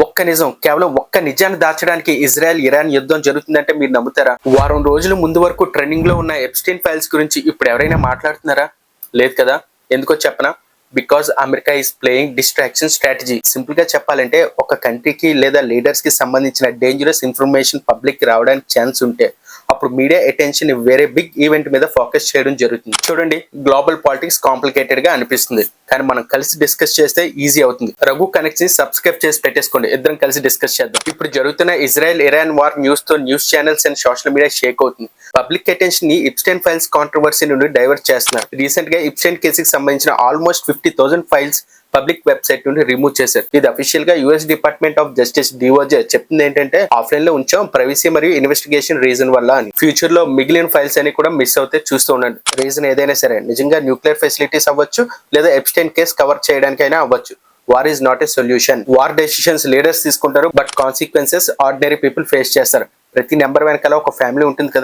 ఒక్క నిజం, కేవలం ఒక్క నిజాన్ని దాచడానికి ఇజ్రాయెల్ ఇరాన్ యుద్ధం జరుగుతుందంటే మీరు నమ్ముతారా? వారం రోజుల ముందు వరకు ట్రెండింగ్ లో ఉన్న ఎప్స్టీన్ ఫైల్స్ గురించి ఇప్పుడు ఎవరైనా మాట్లాడుతున్నారా? లేదు కదా. ఎందుకో చెప్పనా? Because America is playing distraction strategy. Simple గా చెప్పాలంటే, ఒక కంట్రీకి లేదా లీడర్స్ కి సంబంధించిన డేంజరస్ ఇన్ఫర్మేషన్ పబ్లిక్ కి రావడానికి ఛాన్స్ ఉంటే అప్పుడు మీడియా అటెన్షన్ వేరే బిగ్ ఈవెంట్ మీద ఫోకస్ చేయడం జరుగుతుంది. చూడండి, గ్లోబల్ పాలిటిక్స్ కాంప్లికేటెడ్ గా అనిపిస్తుంది, కానీ మనం కలిసి డిస్కస్ చేస్తే ఈజీ అవుతుంది. రఘు కనెక్ట్ ని సబ్స్క్రైబ్ చేసి పెట్టేసుకోండి, ఇద్దరం కలిసి డిస్కస్ చేద్దాం. ఇప్పుడు జరుగుతున్న ఇజ్రాయెల్ ఇరాన్ వార్ న్యూస్ తో news channels and social media Sheikh అవుతుంది. పబ్లిక్ అటెన్షన్ ని ఇప్స్టైన్ ఫైల్స్ కాంట్రవర్సీ నుండి డైవర్ట్ చేస్తున్నారు. రీసెంట్ గా ఇప్స్టైన్ కేసుకి సంబంధించిన ఆల్మోస్ట్ 50,000 ఫైల్స్ పబ్లిక్ వెబ్సైట్ నుండి రిమూవ్ చేశారు. ఇది అఫీషియల్ గా యుఎస్ డిపార్ట్మెంట్ ఆఫ్ జస్టిస్ డిఓజే చెప్తుంది ఏంటంటే, ఆఫ్లైన్ లో ఉంచాం ప్రైవసీ మరియు ఇన్వెస్టిగేషన్ రీజన్ వల్ల అని. ఫ్యూచర్ లో మిగిలిన ఫైల్స్ అని కూడా మిస్ అవుతే చూస్తూ ఉండండి. రీజన్ ఏదైనా సరే, నిజంగా న్యూక్లియర్ ఫెసిలిటీస్ అవ్వచ్చు, లేదా ఎప్స్టైన్ కేస్ కవర్ చేయడానికైనా అవ్వచ్చు. War is not a solution. War decisions leaders తీసుకుంటారు, but consequences ordinary people face చేస్తారు. ప్రతి నెంబర్ వెనకాల ఒక ఫ్యామిలీ ఉంటుంది కదా.